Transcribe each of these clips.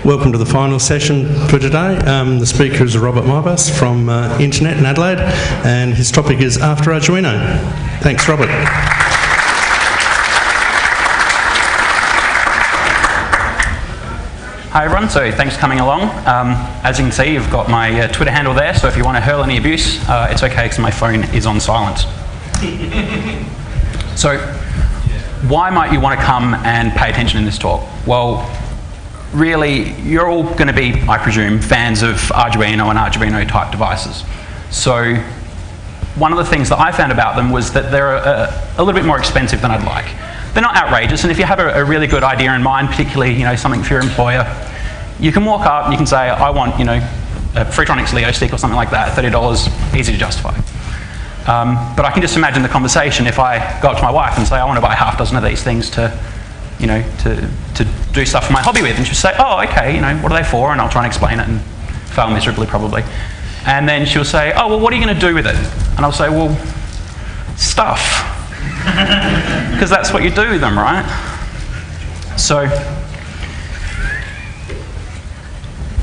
Welcome to the final session for today. The speaker is Robert Mybus from Internet in Adelaide, and his topic is After Arduino. Thanks, Robert. Hi everyone, so thanks for coming along. As you can see, you've got my Twitter handle there, so if you want to hurl any abuse, it's okay because my phone is on silent. So, why might you want to come and pay attention in this talk? Well, really, you're all going to be, I presume, fans of Arduino and Arduino type devices. So, one of the things that I found about them was that they're a little bit more expensive than I'd like. They're not outrageous, and if you have a really good idea in mind, particularly something for your employer, you can walk up and you can say, I want a Freetronics Leo stick or something like that, $30, easy to justify. But I can just imagine the conversation if I go up to my wife and say, I want to buy half a dozen of these things to do stuff for my hobby with, and she'll say, oh, okay, what are they for? And I'll try and explain it and fail miserably probably. And then she'll say, oh, well, what are you going to do with it? And I'll say, well, stuff. Because that's what you do with them, right? So,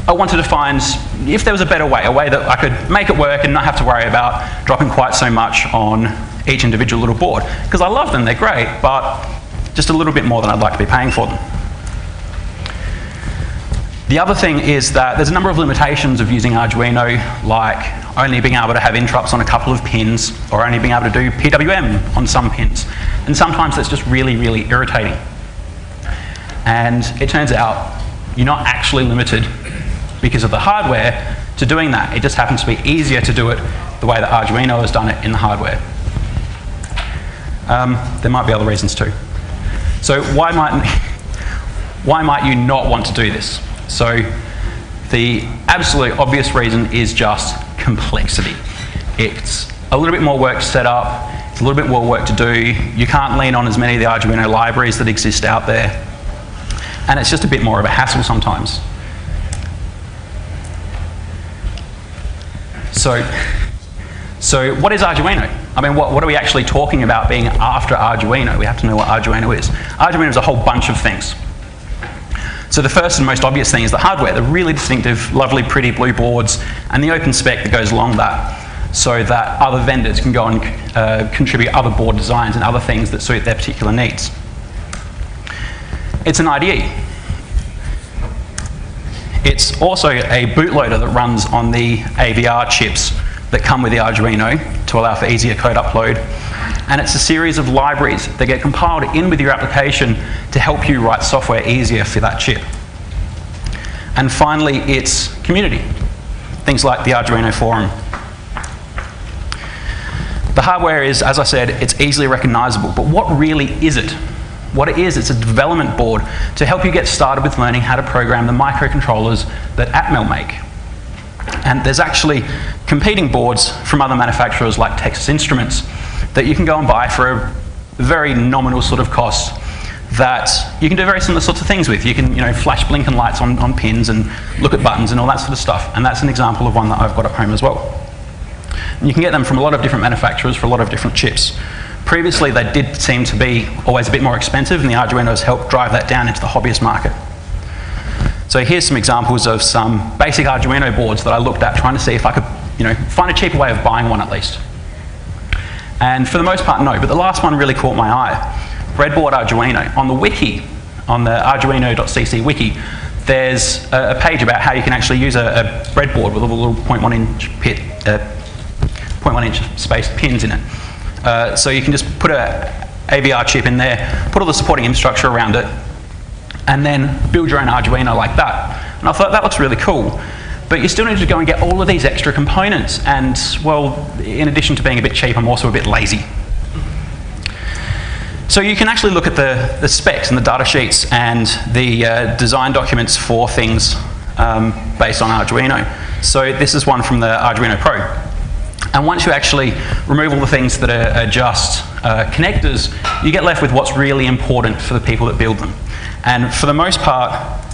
I wanted to find if there was a better way, a way that I could make it work and not have to worry about dropping quite so much on each individual little board. Because I love them, they're great, but just a little bit more than I'd like to be paying for them. The other thing is that there's a number of limitations of using Arduino, like only being able to have interrupts on a couple of pins, or only being able to do PWM on some pins. And sometimes that's just really, really irritating. And it turns out you're not actually limited because of the hardware to doing that. It just happens to be easier to do it the way that Arduino has done it in the hardware. There might be other reasons too. So why might you not want to do this? So the absolute obvious reason is just complexity. It's a little bit more work to set up, it's a little bit more work to do, you can't lean on as many of the Arduino libraries that exist out there, and it's just a bit more of a hassle sometimes. So what is Arduino? I mean, what are we actually talking about being after Arduino? We have to know what Arduino is. Arduino is a whole bunch of things. So the first and most obvious thing is the hardware, the really distinctive, lovely, pretty blue boards, and the open spec that goes along that, so that other vendors can go and contribute other board designs and other things that suit their particular needs. It's an IDE. It's also a bootloader that runs on the AVR chips that come with the Arduino to allow for easier code upload. And it's a series of libraries that get compiled in with your application to help you write software easier for that chip. And finally, it's community. Things like the Arduino forum. The hardware is, as I said, it's easily recognizable, but what really is it? What it is, it's a development board to help you get started with learning how to program the microcontrollers that Atmel make. And there's actually competing boards from other manufacturers like Texas Instruments that you can go and buy for a very nominal sort of cost that you can do very similar sorts of things with. You can flash blinking lights on pins and look at buttons and all that sort of stuff. And that's an example of one that I've got at home as well. And you can get them from a lot of different manufacturers for a lot of different chips. Previously, they did seem to be always a bit more expensive, and the Arduino has helped drive that down into the hobbyist market. So here's some examples of some basic Arduino boards that I looked at trying to see if I could find a cheaper way of buying one at least. And for the most part, no, but the last one really caught my eye. Breadboard Arduino. On the wiki, on the arduino.cc wiki, there's a page about how you can actually use a breadboard with a little 0.1 inch spaced pins in it. So you can just put a AVR chip in there, put all the supporting infrastructure around it, and then build your own Arduino like that. And I thought that looks really cool. But you still need to go and get all of these extra components, and, well, in addition to being a bit cheap, I'm also a bit lazy. So you can actually look at the specs and the data sheets and the design documents for things based on Arduino. So this is one from the Arduino Pro. And once you actually remove all the things that are just connectors, you get left with what's really important for the people that build them. And for the most part,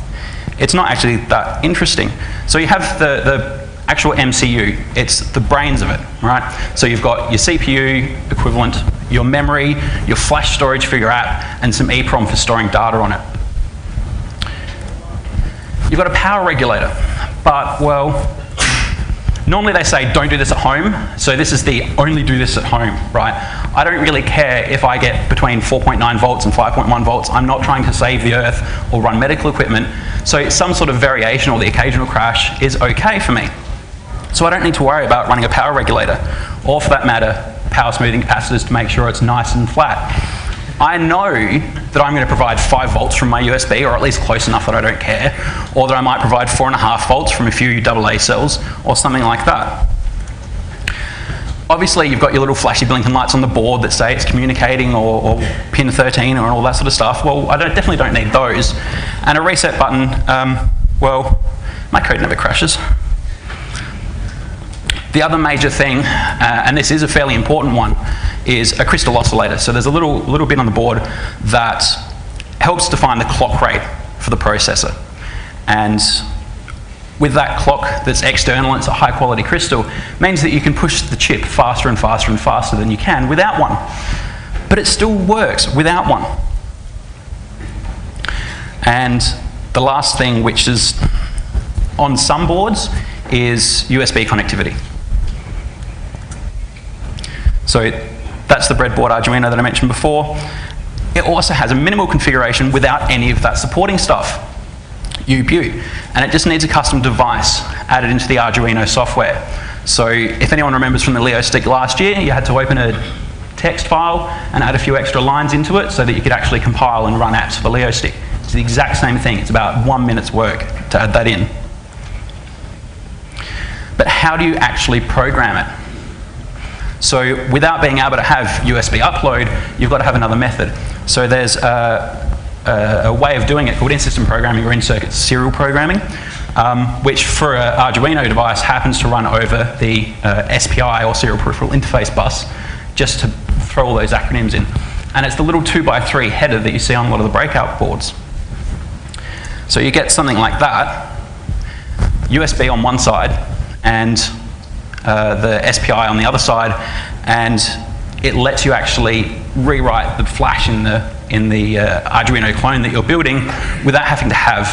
it's not actually that interesting. So you have the actual MCU, it's the brains of it, right? So you've got your CPU equivalent, your memory, your flash storage for your app, and some EEPROM for storing data on it. You've got a power regulator, but, well, normally they say don't do this at home, so this is the only do this at home, right? I don't really care if I get between 4.9 volts and 5.1 volts. I'm not trying to save the earth or run medical equipment, so some sort of variation or the occasional crash is okay for me. So I don't need to worry about running a power regulator, or for that matter, power smoothing capacitors to make sure it's nice and flat. I know that I'm going to provide 5 volts from my USB, or at least close enough that I don't care, or that I might provide 4.5 volts from a few AA cells, or something like that. Obviously, you've got your little flashy blinking lights on the board that say it's communicating, or pin 13, or all that sort of stuff. Well, I definitely don't need those. And a reset button, well, my code never crashes. The other major thing, and this is a fairly important one, is a crystal oscillator. So there's a little bit on the board that helps define the clock rate for the processor. And with that clock that's external and it's a high quality crystal, means that you can push the chip faster and faster and faster than you can without one. But it still works without one. And the last thing, which is on some boards, is USB connectivity. So that's the breadboard Arduino that I mentioned before. It also has a minimal configuration without any of that supporting stuff, UBU, and it just needs a custom device added into the Arduino software. So if anyone remembers from the Leo stick last year, you had to open a text file and add a few extra lines into it so that you could actually compile and run apps for the Leo stick. It's the exact same thing. It's about 1 minute's work to add that in. But how do you actually program it? So without being able to have USB upload, you've got to have another method. So there's a way of doing it called in-system programming or in-circuit serial programming, which for an Arduino device happens to run over the SPI or serial peripheral interface bus, just to throw all those acronyms in. And it's the little 2x3 header that you see on a lot of the breakout boards. So you get something like that, USB on one side, and the SPI on the other side, and it lets you actually rewrite the flash in the Arduino clone that you're building without having to have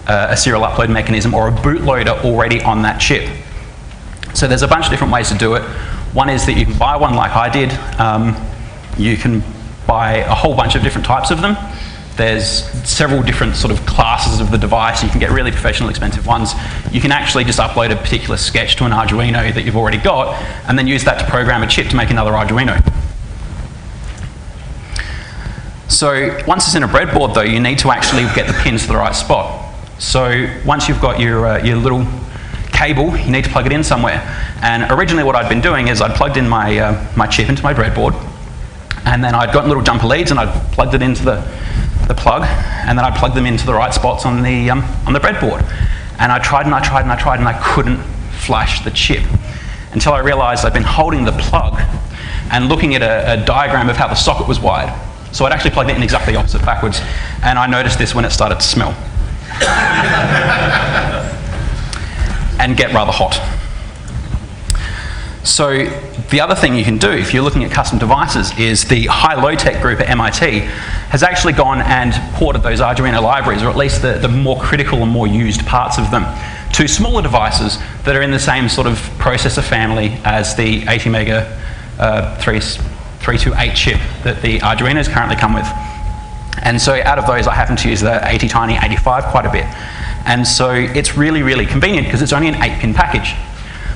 a serial upload mechanism or a bootloader already on that chip. So there's a bunch of different ways to do it. One is that you can buy one like I did. You can buy a whole bunch of different types of them. There's several different sort of classes of the device. You can get really professional, expensive ones. You can actually just upload a particular sketch to an Arduino that you've already got, and then use that to program a chip to make another Arduino. So once it's in a breadboard, though, you need to actually get the pins to the right spot. So once you've got your little cable, you need to plug it in somewhere. And originally what I'd been doing is I'd plugged in my, my chip into my breadboard, and then I'd gotten little jumper leads and I'd plugged it into the plug, and then I plugged them into the right spots on the breadboard. And I tried and I tried and I tried and I couldn't flash the chip until I realized I'd been holding the plug and looking at a diagram of how the socket was wired. So I'd actually plugged it in exactly opposite backwards, and I noticed this when it started to smell and get rather hot. So the other thing you can do if you're looking at custom devices is the high-low tech group at MIT has actually gone and ported those Arduino libraries, or at least the more critical and more used parts of them, to smaller devices that are in the same sort of processor family as the 80 mega 328 chip that the Arduinos currently come with. And so out of those, I happen to use the 80Tiny 85 quite a bit. And so it's really, really convenient because it's only an 8-pin package.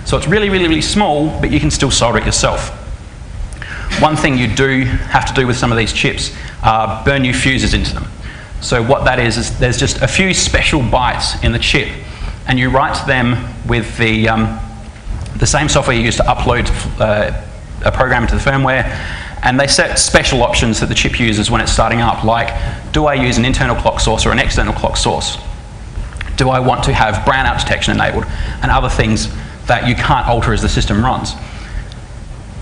So it's really, really, really small, but you can still solder it yourself. One thing you do have to do with some of these chips are burn new fuses into them. So what that is there's just a few special bytes in the chip, and you write to them with the same software you use to upload a program into the firmware, and they set special options that the chip uses when it's starting up, like, do I use an internal clock source or an external clock source? Do I want to have brownout detection enabled? And other things that you can't alter as the system runs.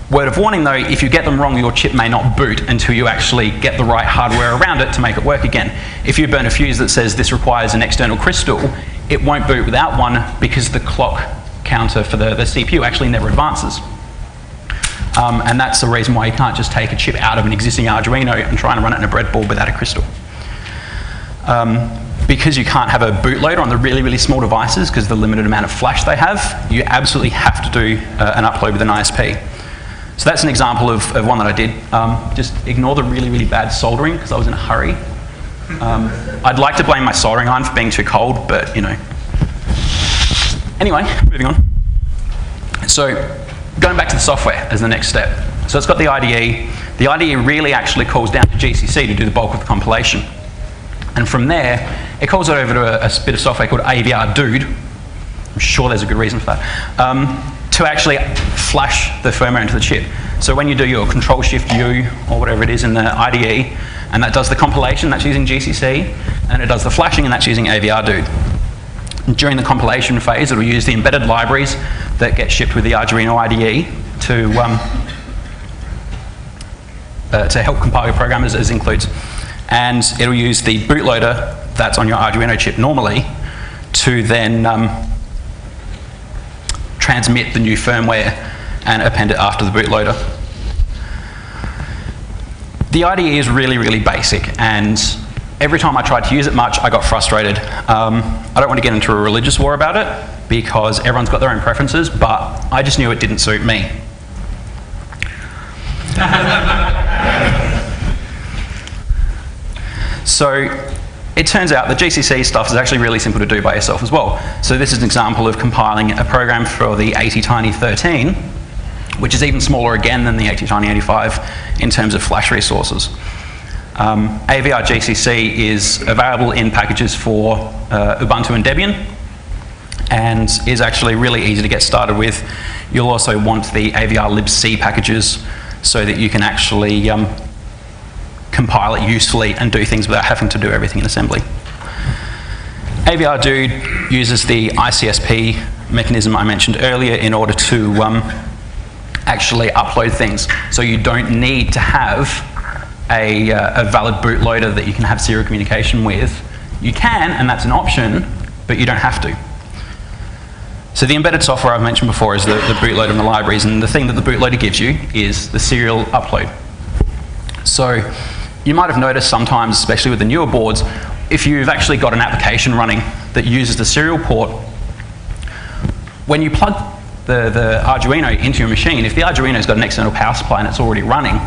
Word of warning though, if you get them wrong, your chip may not boot until you actually get the right hardware around it to make it work again. If you burn a fuse that says this requires an external crystal, it won't boot without one because the clock counter for the CPU actually never advances. And that's the reason why you can't just take a chip out of an existing Arduino and try and run it in a breadboard without a crystal. because you can't have a bootloader on the really, really small devices because of the limited amount of flash they have, you absolutely have to do an upload with an ISP. So that's an example of one that I did. Just ignore the really, really bad soldering because I was in a hurry. I'd like to blame my soldering iron for being too cold, but you know. Anyway, moving on. So going back to the software as the next step. So it's got the IDE. The IDE really actually calls down to GCC to do the bulk of the compilation. And from there, it calls it over to a bit of software called AVR Dude. I'm sure there's a good reason for that. To actually flash the firmware into the chip. So when you do your Control-Shift-U or whatever it is in the IDE, and that does the compilation, that's using GCC, and it does the flashing, and that's using AVR Dude. During the compilation phase, it'll use the embedded libraries that get shipped with the Arduino IDE to help compile your program as includes. And it'll use the bootloader that's on your Arduino chip normally to then transmit the new firmware and append it after the bootloader. The IDE is really, really basic, and every time I tried to use it much, I got frustrated. I don't want to get into a religious war about it, because everyone's got their own preferences, but I just knew it didn't suit me. So it turns out the GCC stuff is actually really simple to do by yourself as well. So this is an example of compiling a program for the ATtiny13, which is even smaller again than the ATtiny85 in terms of flash resources. AVR GCC is available in packages for Ubuntu and Debian, and is actually really easy to get started with. You'll also want the AVR libc packages so that you can actually compile it usefully and do things without having to do everything in assembly. AVR Dude uses the ICSP mechanism I mentioned earlier in order to actually upload things. So you don't need to have a valid bootloader that you can have serial communication with. You can, and that's an option, but you don't have to. So the embedded software I've mentioned before is the bootloader and the libraries, and the thing that the bootloader gives you is the serial upload. So you might have noticed sometimes, especially with the newer boards, if you've actually got an application running that uses the serial port, when you plug the Arduino into your machine, if the Arduino's got an external power supply and it's already running,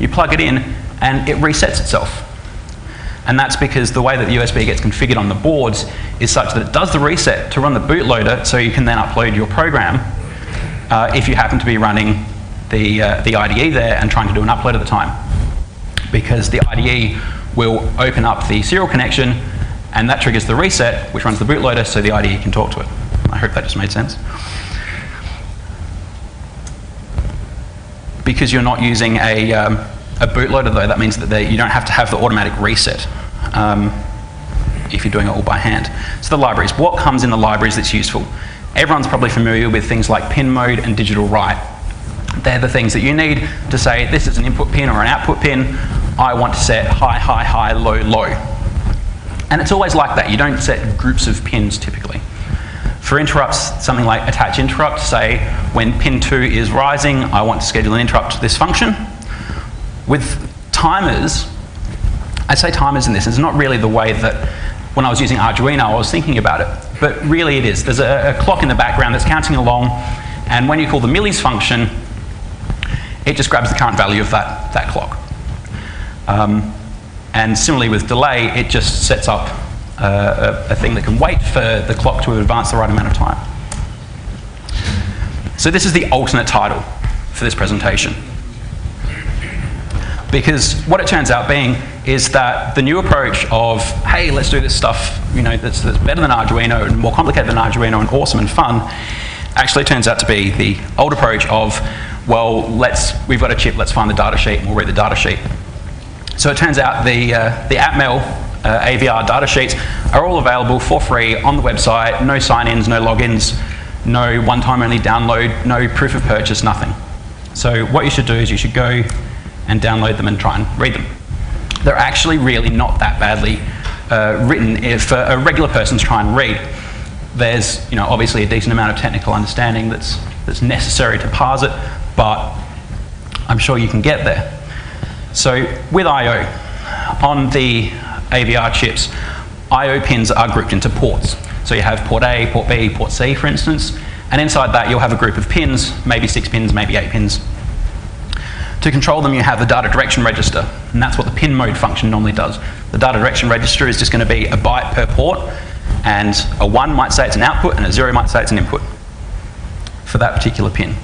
you plug it in and it resets itself. And that's because the way that the USB gets configured on the boards is such that it does the reset to run the bootloader, so you can then upload your program if you happen to be running the IDE there and trying to do an upload at the time. Because the IDE will open up the serial connection, and that triggers the reset, which runs the bootloader, so the IDE can talk to it. I hope that just made sense. Because you're not using a bootloader, though, that means that you don't have to have the automatic reset if you're doing it all by hand. So the libraries. What comes in the libraries that's useful? Everyone's probably familiar with things like pin mode and digital write. They're the things that you need to say, this is an input pin or an output pin. I want to set high, high, high, low, low. And it's always like that. You don't set groups of pins typically. For interrupts, something like attach interrupt, say when pin 2 is rising, I want to schedule an interrupt to this function. With timers, I say timers in this, it's not really the way that when I was using Arduino I was thinking about it, but really it is. There's a clock in the background that's counting along, and when you call the millis function, it just grabs the current value of that clock. And similarly with delay, it just sets up a thing that can wait for the clock to advance the right amount of time. So this is the alternate title for this presentation. Because what it turns out being is that the new approach of, hey, let's do this stuff, you know, that's better than Arduino and more complicated than Arduino and awesome and fun, actually turns out to be the old approach of, well, we've got a chip, let's find the data sheet and we'll read the data sheet. So it turns out the Atmel AVR data sheets are all available for free on the website, no sign-ins, no logins, no one-time only download, no proof of purchase, nothing. So what you should do is you should go and download them and try and read them. They're actually really not that badly written if a regular person to try and read. There's, you know, obviously a decent amount of technical understanding that's necessary to parse it, but I'm sure you can get there. So with I/O, on the AVR chips, I/O pins are grouped into ports. So you have port A, port B, port C, for instance, and inside that you'll have a group of pins, maybe 6 pins, maybe 8 pins. To control them, you have the data direction register, and that's what the pin mode function normally does. The data direction register is just going to be a byte per port, and a 1 might say it's an output, and a 0 might say it's an input for that particular pin.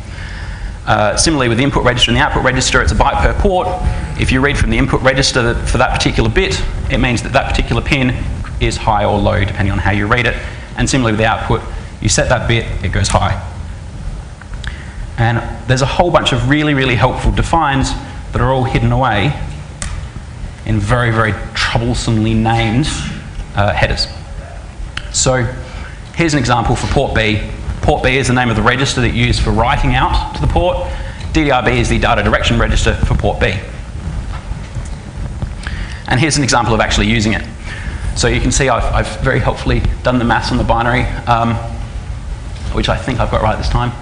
Similarly, with the input register and the output register, it's a byte per port. If you read from the input register for that particular bit, it means that that particular pin is high or low, depending on how you read it. And similarly with the output, you set that bit, it goes high. And there's a whole bunch of really, really helpful defines that are all hidden away in very, very troublesomely named headers. So here's an example for port B. Port B is the name of the register that you use for writing out to the port. DDRB is the data direction register for port B. And here's an example of actually using it. So you can see I've very helpfully done the maths on the binary, which I think I've got right this time.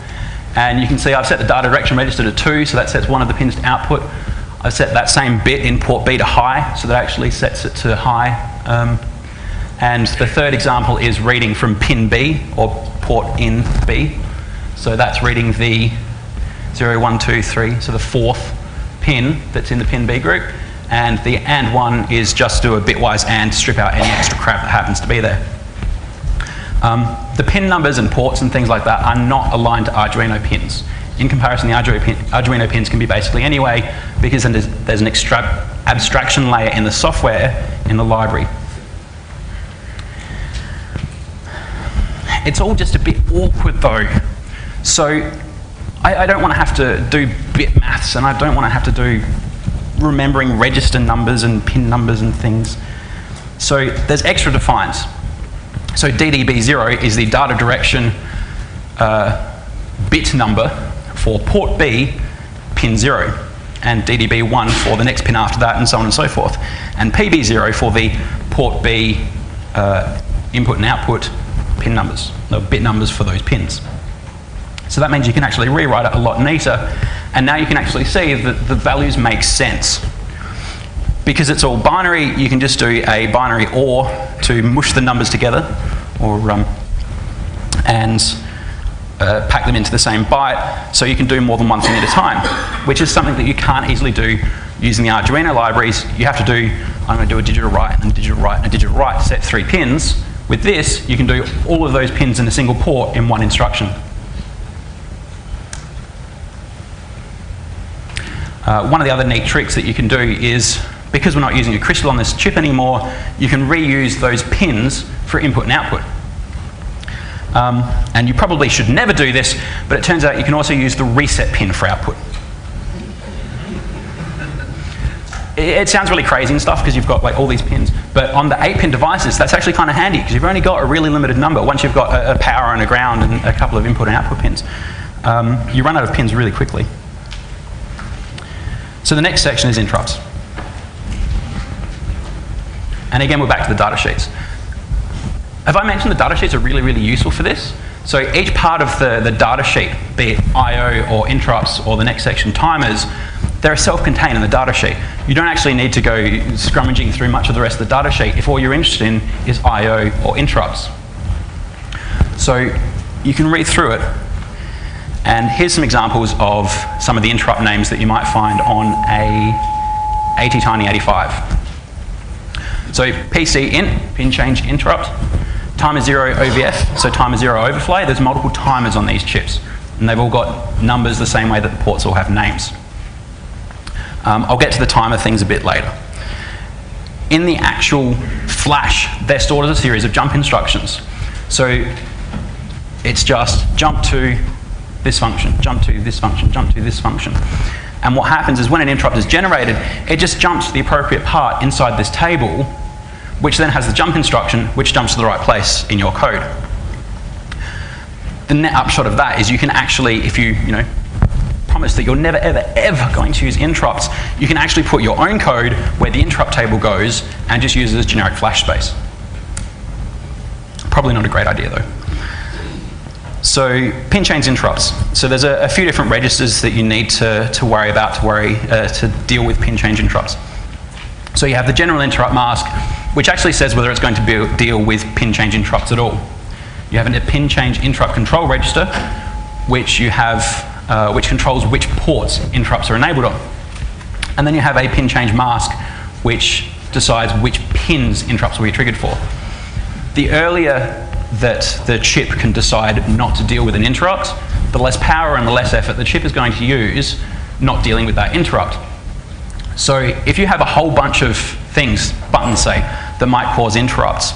And you can see I've set the data direction register to 2, so that sets one of the pins to output. I've set that same bit in port B to high, so that actually sets it to high. And the third example is reading from pin B, or port in B. So that's reading the 0, 1, 2, 3, so the 4th pin that's in the pin B group. And the AND one is just do a bitwise AND, strip out any extra crap that happens to be there. The pin numbers and ports and things like that are not aligned to Arduino pins. In comparison, the Arduino pins can be basically any way, because then there's an abstraction layer in the software in the library. It's all just a bit awkward though. So I don't want to have to do bit maths, and I don't want to have to do remembering register numbers and pin numbers and things. So there's extra defines. So DDB0 is the data direction bit number for port B, pin 0, and DDB1 for the next pin after that, and so on and so forth. And PB0 for the port B input and output pin numbers, the bit numbers for those pins. So that means you can actually rewrite it a lot neater, and now you can actually see that the values make sense. Because it's all binary, you can just do a binary OR to mush the numbers together, or and pack them into the same byte, so you can do more than one thing at a time, which is something that you can't easily do using the Arduino libraries. You have to do, I'm going to do a digital write, and a digital write, and a digital write to set 3 pins. With this, you can do all of those pins in a single port in one instruction. One of the other neat tricks that you can do is, because we're not using a crystal on this chip anymore, you can reuse those pins for input and output. And you probably should never do this, but it turns out you can also use the reset pin for output. It sounds really crazy and stuff because you've got like all these pins, but on the 8-pin devices, that's actually kind of handy because you've only got a really limited number. Once you've got a power and a ground and a couple of input and output pins, you run out of pins really quickly. So the next section is interrupts. And again, we're back to the data sheets. Have I mentioned the data sheets are really, really useful for this? So each part of the data sheet, be it I/O or interrupts or the next section timers, they're self-contained in the data sheet. You don't actually need to go scrummaging through much of the rest of the data sheet if all you're interested in is I/O or interrupts. So you can read through it. And here's some examples of some of the interrupt names that you might find on a ATtiny85. So PC int, pin change interrupt, timer 0 OVF, so timer 0 overflow. There's multiple timers on these chips, and they've all got numbers the same way that the ports all have names. I'll get to the timer things a bit later. In the actual flash, they're stored as a series of jump instructions. So it's just jump to this function, jump to this function, jump to this function. And what happens is when an interrupt is generated, it just jumps to the appropriate part inside this table, which then has the jump instruction, which jumps to the right place in your code. The net upshot of that is you can actually, if you promise that you're never, ever, ever going to use interrupts, you can actually put your own code where the interrupt table goes and just use it as generic flash space. Probably not a great idea though. So pin change interrupts. So there's a few different registers that you need to worry about to deal with pin change interrupts. So you have the general interrupt mask. which actually says whether it's going to deal with pin change interrupts at all. You have a pin change interrupt control register, which you have, which controls which ports interrupts are enabled on. And then you have a pin change mask, which decides which pins interrupts will be triggered for. The earlier that the chip can decide not to deal with an interrupt, the less power and the less effort the chip is going to use not dealing with that interrupt. So if you have a whole bunch of things, buttons say, that might cause interrupts,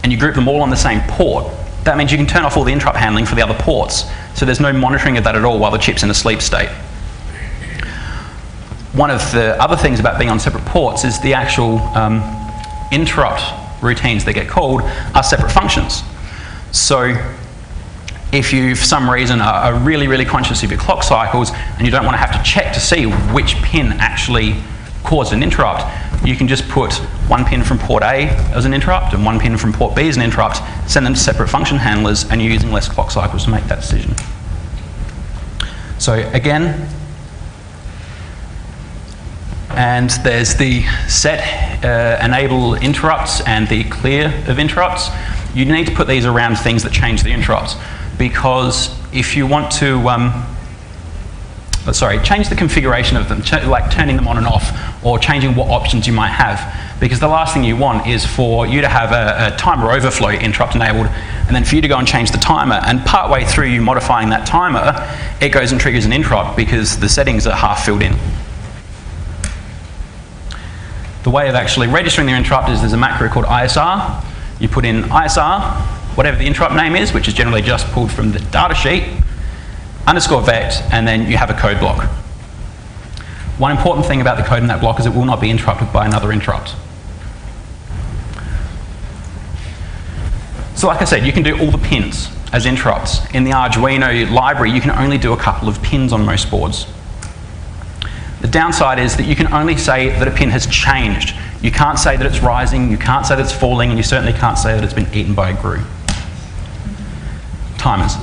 and you group them all on the same port, that means you can turn off all the interrupt handling for the other ports, so there's no monitoring of that at all while the chip's in a sleep state. One of the other things about being on separate ports is the actual interrupt routines that get called are separate functions. So if you, for some reason, are really, really conscious of your clock cycles and you don't want to have to check to see which pin actually caused an interrupt, you can just put one pin from port A as an interrupt and one pin from port B as an interrupt, send them to separate function handlers, and you're using less clock cycles to make that decision. So again, and there's the set enable interrupts and the clear of interrupts. You need to put these around things that change the interrupts, because if you want to change the configuration of them, like turning them on and off, or changing what options you might have, because the last thing you want is for you to have a timer overflow interrupt enabled, and then for you to go and change the timer, and partway through you modifying that timer, it goes and triggers an interrupt because the settings are half filled in. The way of actually registering the interrupt is there's a macro called ISR. You put in ISR, whatever the interrupt name is, which is generally just pulled from the data sheet, underscore vect, and then you have a code block. One important thing about the code in that block is it will not be interrupted by another interrupt. So like I said, you can do all the pins as interrupts. In the Arduino library, you can only do a couple of pins on most boards. The downside is that you can only say that a pin has changed. You can't say that it's rising, you can't say that it's falling, and you certainly can't say that it's been eaten by a GRU. Timers.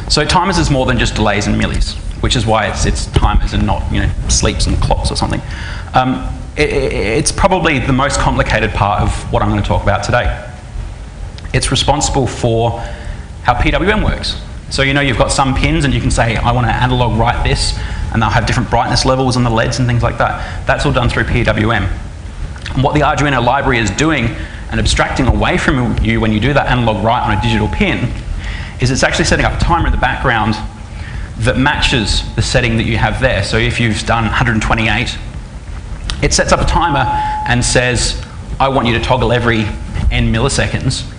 So timers is more than just delays and millis, which is why it's timers and not, you know, sleeps and clocks or something. It's probably the most complicated part of what I'm going to talk about today. It's responsible for how PWM works. So you know you've got some pins and you can say, I want to analog write this, and they'll have different brightness levels on the LEDs and things like that. That's all done through PWM. And what the Arduino library is doing and abstracting away from you when you do that analog write on a digital pin is it's actually setting up a timer in the background that matches the setting that you have there. So if you've done 128, it sets up a timer and says, I want you to toggle every n milliseconds,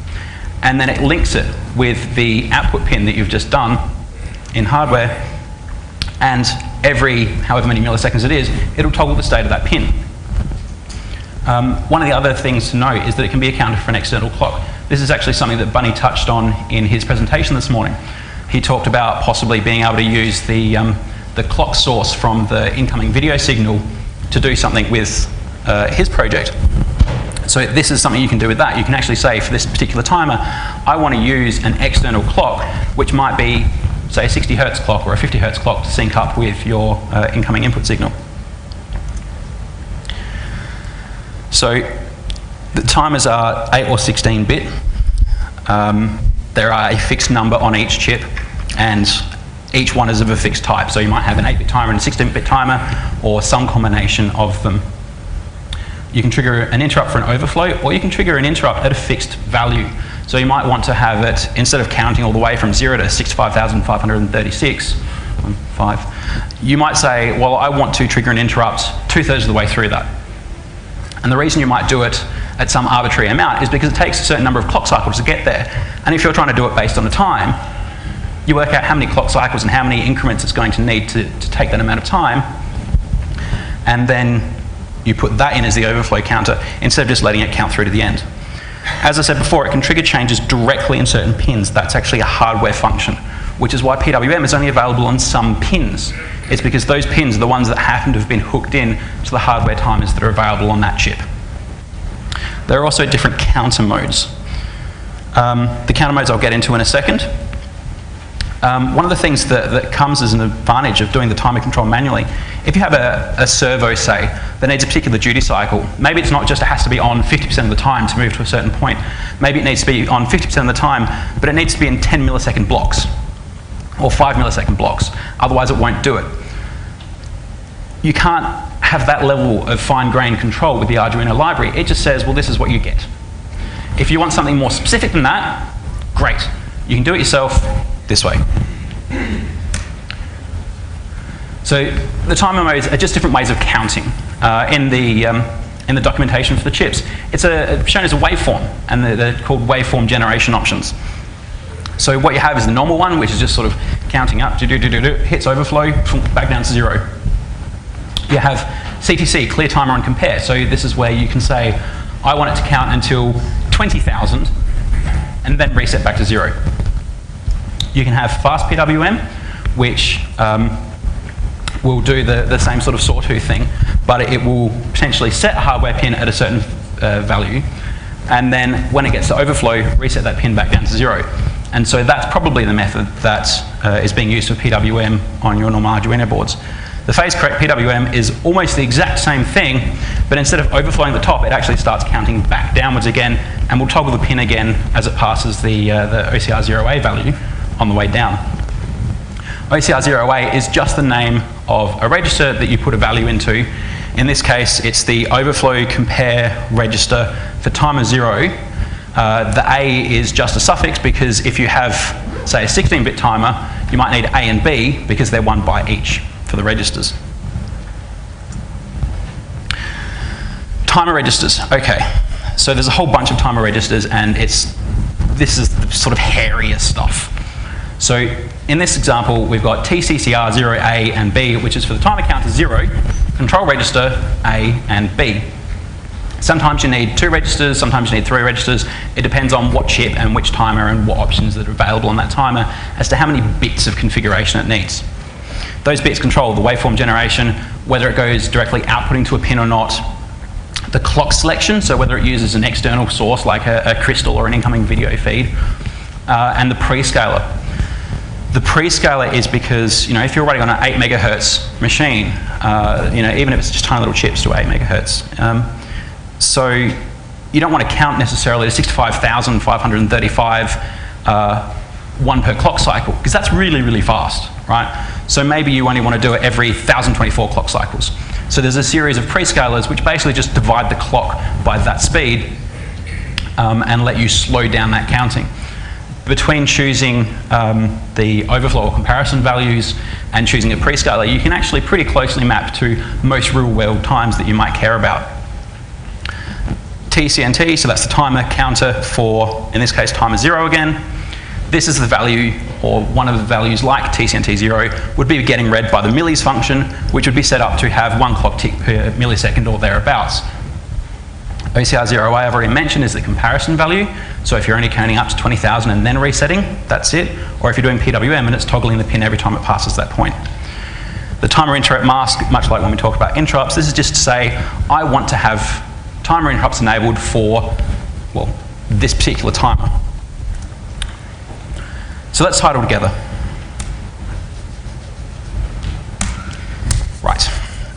and then it links it with the output pin that you've just done in hardware, and every however many milliseconds it is, it'll toggle the state of that pin. One of the other things to note is that it can be accounted for an external clock. This is actually something that Bunny touched on in his presentation this morning. He talked about possibly being able to use the clock source from the incoming video signal to do something with his project. So this is something you can do with that. You can actually say, for this particular timer, I want to use an external clock, which might be, say, a 60 hertz clock or a 50 hertz clock to sync up with your incoming input signal. So the timers are 8 or 16 bit. There are a fixed number on each chip, and each one is of a fixed type. So you might have an 8-bit timer and a 16-bit timer, or some combination of them. You can trigger an interrupt for an overflow, or you can trigger an interrupt at a fixed value. So you might want to have it, instead of counting all the way from 0 to 65,536, you might say, well, I want to trigger an interrupt 2/3 of the way through that. And the reason you might do it at some arbitrary amount is because it takes a certain number of clock cycles to get there. And if you're trying to do it based on the time, you work out how many clock cycles and how many increments it's going to need to take that amount of time, and then you put that in as the overflow counter instead of just letting it count through to the end. As I said before, it can trigger changes directly in certain pins. That's actually a hardware function, which is why PWM is only available on some pins. It's because those pins are the ones that happen to have been hooked in to the hardware timers that are available on that chip. There are also different counter modes. The counter modes I'll get into in a second. One of the things that comes as an advantage of doing the timer control manually, if you have a servo, say, that needs a particular duty cycle, maybe it's not just it has to be on 50% of the time to move to a certain point. Maybe it needs to be on 50% of the time, but it needs to be in 10 millisecond blocks or 5 millisecond blocks. Otherwise, it won't do it. You can't have that level of fine-grained control with the Arduino library. It just says, well, this is what you get. If you want something more specific than that, great. You can do it yourself this way. So the timer modes are just different ways of counting. In the documentation for the chips, it's shown as a waveform, and they're called waveform generation options. So what you have is the normal one, which is just sort of counting up, hits overflow, back down to 0. You have CTC, clear timer and compare. So this is where you can say, I want it to count until 20,000 and then reset back to 0. You can have fast PWM, which will do the same sort of sawtooth thing, but it will potentially set a hardware pin at a certain value, and then when it gets to overflow, reset that pin back down to 0. And so that's probably the method that is being used for PWM on your normal Arduino boards. The phase correct PWM is almost the exact same thing, but instead of overflowing the top, it actually starts counting back downwards again, and will toggle the pin again as it passes the OCR 0A value on the way down. OCR 0A is just the name of a register that you put a value into. In this case, it's the overflow compare register for timer 0. The A is just a suffix because if you have, say, a 16-bit timer, you might need A and B because they're 1 byte each for the registers. Timer registers, okay. So there's a whole bunch of timer registers, and this is the sort of hairier stuff. So in this example, we've got TCCR 0A and B, which is for the timer counter 0, control register A and B. Sometimes you need 2 registers, sometimes you need 3 registers. It depends on what chip and which timer and what options that are available on that timer as to how many bits of configuration it needs. Those bits control the waveform generation, whether it goes directly outputting to a pin or not, the clock selection, so whether it uses an external source like a crystal or an incoming video feed, and the prescaler. The prescaler is because, if you're running on an 8 megahertz machine, even if it's just tiny little chips to 8 megahertz, so you don't want to count necessarily to 65,535 one per clock cycle, because that's really, really fast, right? So maybe you only want to do it every 1,024 clock cycles. So there's a series of prescalers which basically just divide the clock by that speed and let you slow down that counting. Between choosing the overflow or comparison values and choosing a prescaler, you can actually pretty closely map to most real-world times that you might care about. TCNT, so that's the timer counter for, in this case, timer 0 again. This is the value, or one of the values like TCNT 0, would be getting read by the millis function, which would be set up to have 1 clock tick per millisecond or thereabouts. OCR 0A, I've already mentioned, is the comparison value. So if you're only counting up to 20,000 and then resetting, that's it. Or if you're doing PWM and it's toggling the pin every time it passes that point. The timer interrupt mask, much like when we talk about interrupts, this is just to say, I want to have timer interrupts enabled for, well, this particular timer. So let's tie it all together. Right,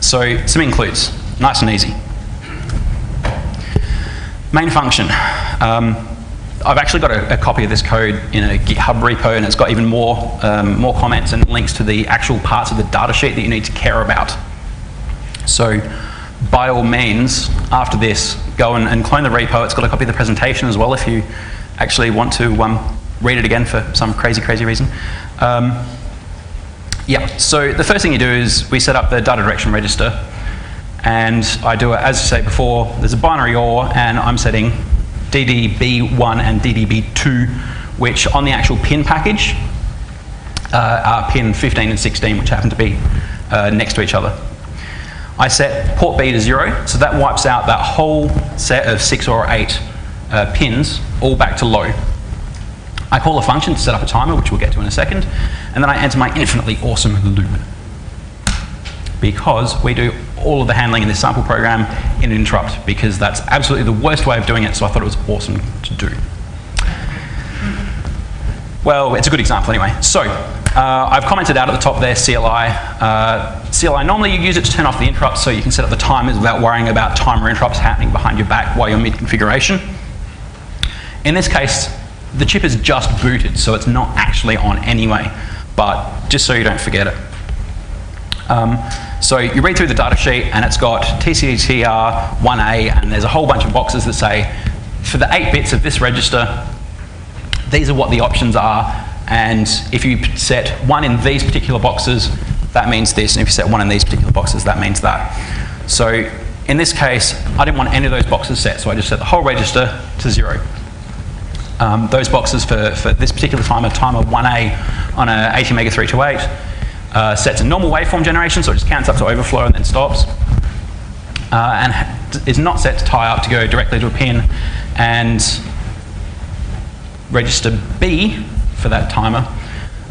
so some includes, nice and easy. Main function. I've actually got a copy of this code in a GitHub repo, and it's got even more comments and links to the actual parts of the data sheet that you need to care about. So by all means, after this, go and clone the repo. It's got a copy of the presentation as well if you actually want to read it again for some crazy, crazy reason. Yeah, so the first thing you do is we set up the data direction register, and I do it, as I said before, there's a binary OR, and I'm setting DDB1 and DDB2, which on the actual pin package are pin 15 and 16, which happen to be next to each other. I set port B to 0, so that wipes out that whole set of 6 or 8 pins, all back to low. I call a function to set up a timer, which we'll get to in a second, and then I enter my infinitely awesome loop, because we do all of the handling in this sample program in an interrupt, because that's absolutely the worst way of doing it, so I thought it was awesome to do. Well, it's a good example anyway. So, I've commented out at the top there, CLI. CLI, normally you use it to turn off the interrupts so you can set up the timers without worrying about timer interrupts happening behind your back while you're mid-configuration. In this case, the chip is just booted, so it's not actually on anyway, but just so you don't forget it. So you read through the data sheet and it's got TCTR 1A, and there's a whole bunch of boxes that say, for the 8 bits of this register, these are what the options are, and if you set 1 in these particular boxes, that means this, and if you set 1 in these particular boxes, that means that. So in this case, I didn't want any of those boxes set, so I just set the whole register to 0. Those boxes for this particular timer 1A on a 80 mega 328, sets a normal waveform generation, so it just counts up to overflow and then stops. And is not set to tie up to go directly to a pin. And register B for that timer,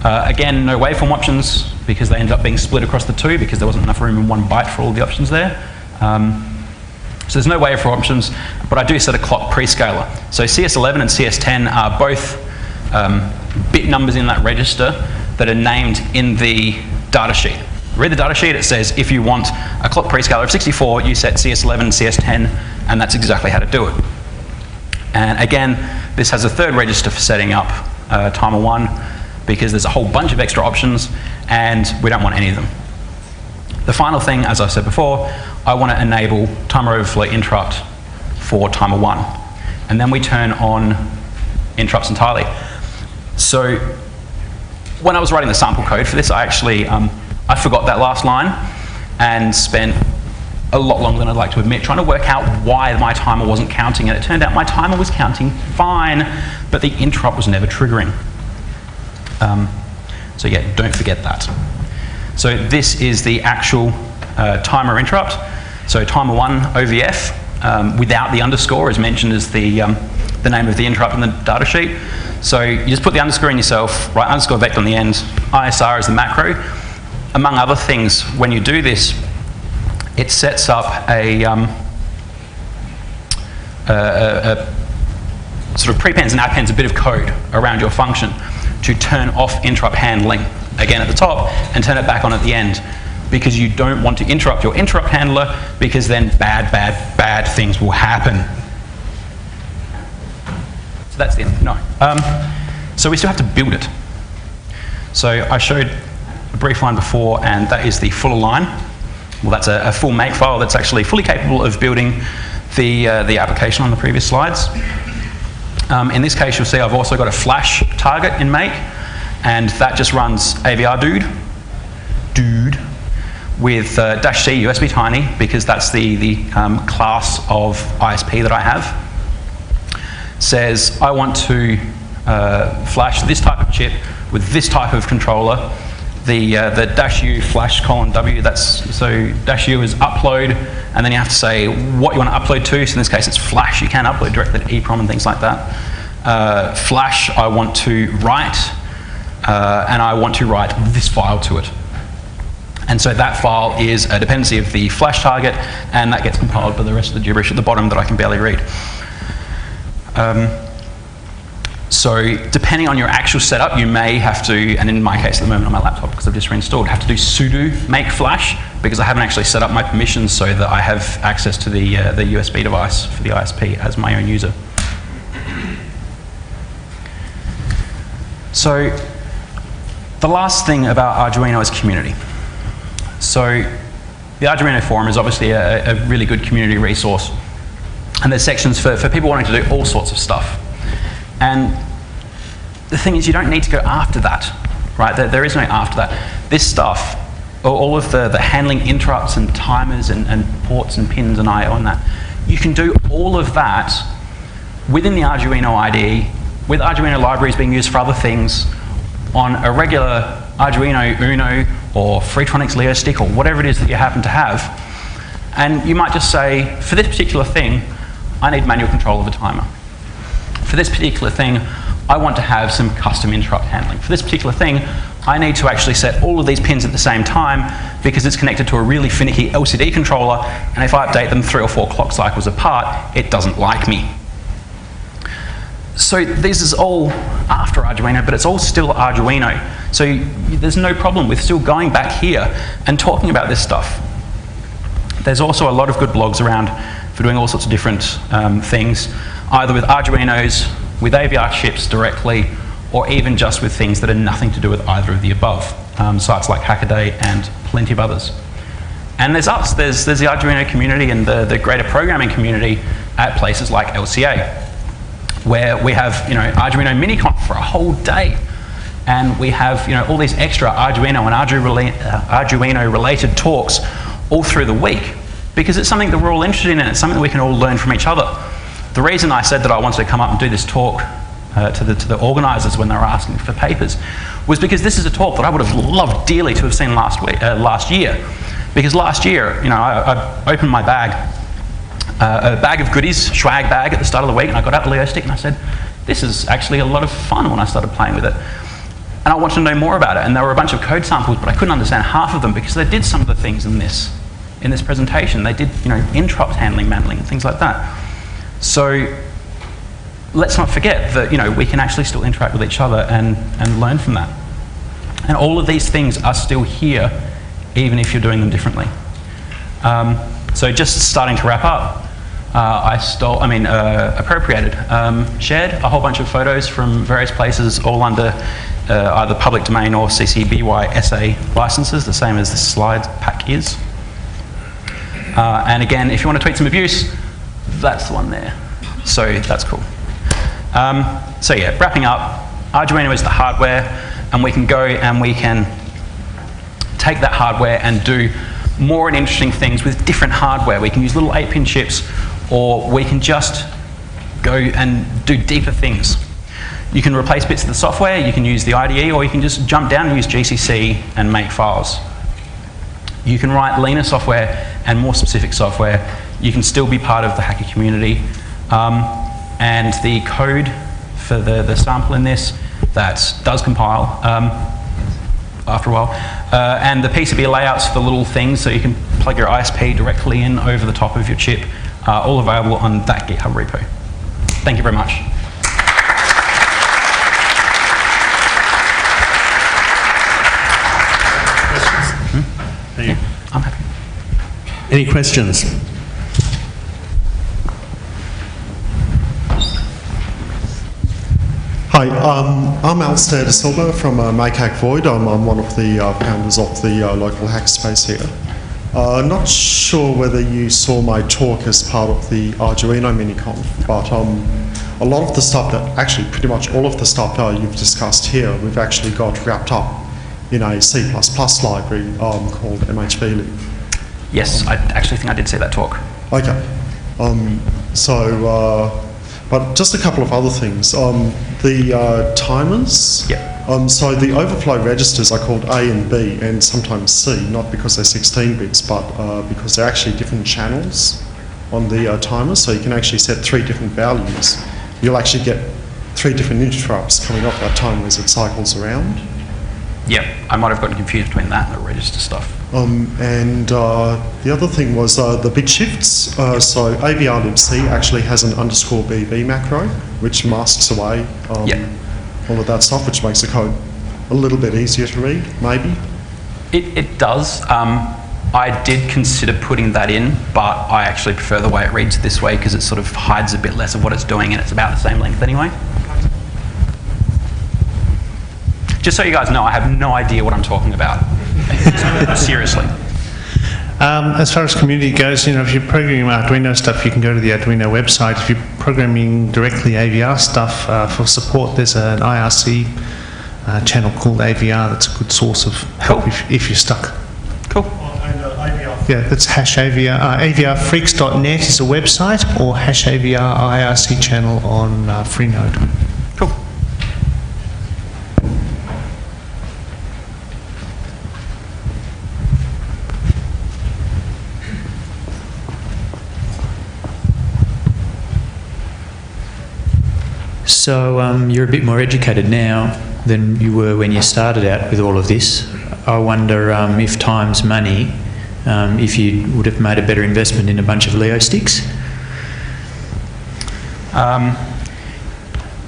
again, no waveform options because they ended up being split across the 2 because there wasn't enough room in 1 byte for all the options there. So there's no waveform options, but I do set a clock prescaler. So CS11 and CS10 are both bit numbers in that register that are named in the data sheet. Read the data sheet, it says if you want a clock prescaler of 64, you set CS11, CS10, and that's exactly how to do it. And again, this has a 3rd register for setting up timer 1 because there's a whole bunch of extra options and we don't want any of them. The final thing, as I said before, I want to enable timer overflow interrupt for timer 1. And then we turn on interrupts entirely. So when I was writing the sample code for this, I actually I forgot that last line and spent a lot longer than I'd like to admit trying to work out why my timer wasn't counting, and it turned out my timer was counting fine, but the interrupt was never triggering. So yeah, don't forget that. So this is the actual timer interrupt. So timer 1 OVF without the underscore is mentioned as the name of the interrupt in the data sheet. So you just put the underscore in yourself, write underscore vector on the end, ISR is the macro. Among other things, when you do this, it sets up a sort of prepends and appends a bit of code around your function to turn off interrupt handling, again at the top, and turn it back on at the end, because you don't want to interrupt your interrupt handler, because then bad things will happen. So that's the end. No. So we still have to build it. So I showed a brief line before, and that is the fuller line. Well, that's a full make file that's actually fully capable of building the application on the previous slides. In this case, you'll see I've also got a flash target in make, and that just runs AVR dude with -C USB tiny, because that's the class of ISP that I have. Says I want to flash this type of chip with this type of controller. The -U flash :W, so -U is upload, and then you have to say what you want to upload to. So in this case it's flash, you can upload directly to EEPROM and things like that. Flash, I want to write, and I want to write this file to it. And so that file is a dependency of the flash target, and that gets compiled by the rest of the gibberish at the bottom that I can barely read. So depending on your actual setup, you may have to, and in my case at the moment on my laptop, because I've just reinstalled, have to do sudo make flash, because I haven't actually set up my permissions so that I have access to the USB device for the ISP as my own user. So the last thing about Arduino is community. So the Arduino forum is obviously a really good community resource, and there's sections for people wanting to do all sorts of stuff. And the thing is, you don't need to go after that, right? There is no after that. This stuff, all of the handling interrupts and timers and ports and pins and I/O and that, you can do all of that within the Arduino IDE, with Arduino libraries being used for other things, on a regular Arduino Uno or Freetronics Leo stick or whatever it is that you happen to have. And you might just say, for this particular thing, I need manual control of a timer. For this particular thing, I want to have some custom interrupt handling. For this particular thing, I need to actually set all of these pins at the same time because it's connected to a really finicky LCD controller, and if I update them 3 or 4 clock cycles apart, it doesn't like me. So So this is all after Arduino, but it's all still Arduino. So there's no problem with still going back here and talking about this stuff. There's also a lot of good blogs around for doing all sorts of different things, either with Arduinos, with AVR chips directly, or even just with things that are nothing to do with either of the above. Sites like Hackaday and plenty of others. And there's us, there's the Arduino community and the greater programming community at places like LCA, where we have Arduino MiniConf for a whole day. And we have all these extra Arduino and Arduino related talks all through the week, because it's something that we're all interested in and it's something that we can all learn from each other. The reason I said that I wanted to come up and do this talk to the organisers when they were asking for papers was because this is a talk that I would have loved dearly to have seen last year. Because last year, I opened my bag, a bag of goodies, swag bag at the start of the week, and I got out the Leo stick and I said, this is actually a lot of fun when I started playing with it. And I wanted to know more about it, and there were a bunch of code samples, but I couldn't understand half of them because they did some of the things in this presentation. They did, interrupt handling, and things like that. So let's not forget that, we can actually still interact with each other and learn from that. And all of these things are still here, even if you're doing them differently. So just starting to wrap up, appropriated, shared a whole bunch of photos from various places, all under either public domain or CC BY SA licenses, the same as this slide pack is. And again, if you want to tweet some abuse, that's the one there. So that's cool. So yeah, wrapping up, Arduino is the hardware, and we can go and we can take that hardware and do more and interesting things with different hardware. We can use little 8-pin chips, or we can just go and do deeper things. You can replace bits of the software, you can use the IDE, or you can just jump down and use GCC and make files. You can write leaner software and more specific software. You can still be part of the hacker community. And the code for the sample in this, that does compile after a while. And the PCB layouts for the little things, so you can plug your ISP directly in over the top of your chip, all available on that GitHub repo. Thank you very much. I'm happy. Any questions? Hi, I'm Alistair De Silva from Make Hack Void. I'm one of the founders of the local hackspace here. Not sure whether you saw my talk as part of the Arduino MiniConf, but a lot of the stuff actually pretty much all of the stuff you've discussed here, we've actually got wrapped up in a C++ library called MHBLib. Yes, I actually think I did see that talk. Okay. But just a couple of other things. The timers. Yeah. So the overflow registers are called A and B and sometimes C, not because they're 16 bits, but because they're actually different channels on the timer. So you can actually set 3 different values. You'll actually get 3 different interrupts coming off that timer as it cycles around. Yeah, I might have gotten confused between that and the register stuff. And the other thing was the bit shifts. So AVR-libc actually has an _BB macro, which masks away all of that stuff, which makes the code a little bit easier to read, maybe. It does. I did consider putting that in, but I actually prefer the way it reads this way because it sort of hides a bit less of what it's doing, and it's about the same length anyway. Just so you guys know, I have no idea what I'm talking about. Seriously. As far as community goes, if you're programming Arduino stuff, you can go to the Arduino website. If you're programming directly AVR stuff for support, there's an IRC channel called AVR that's a good source of help if you're stuck. Cool. Yeah, that's #AVR. AVRfreaks.net is a website, or #AVR IRC channel on Freenode. Cool. So you're a bit more educated now than you were when you started out with all of this. I wonder if time's money, if you would have made a better investment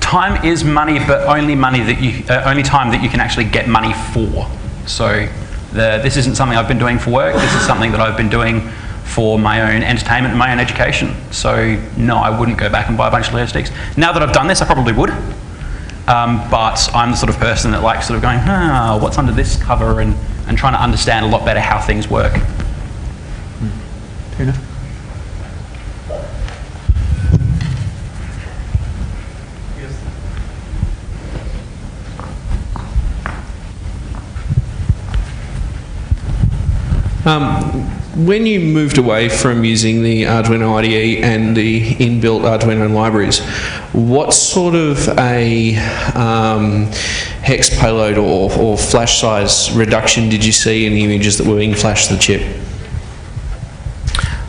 time is money, but only only time that you can actually get money for. So this isn't something I've been doing for work. This is something that I've been doing for my own entertainment and my own education. So no, I wouldn't go back and buy a bunch of Lego sticks. Now that I've done this, I probably would. But I'm the sort of person that likes sort of going, what's under this cover, and trying to understand a lot better how things work. Fair enough. When you moved away from using the Arduino IDE and the inbuilt Arduino libraries, what sort of a hex payload or flash size reduction did you see in the images that were being flashed to the chip?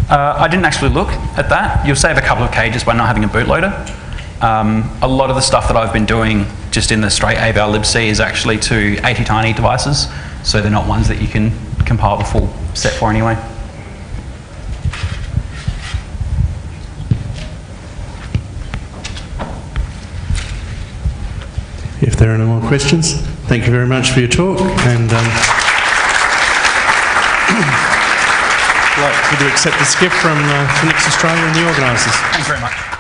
I didn't actually look at that. You'll save a couple of kgs by not having a bootloader. A lot of the stuff that I've been doing just in the straight AVR libc is actually to ATtiny devices, so they're not ones that you can compile the full set for anyway. If there are no more questions, thank you very much for your talk, and I'd like you to accept this gift from Phoenix Australia and the organisers. Thanks very much.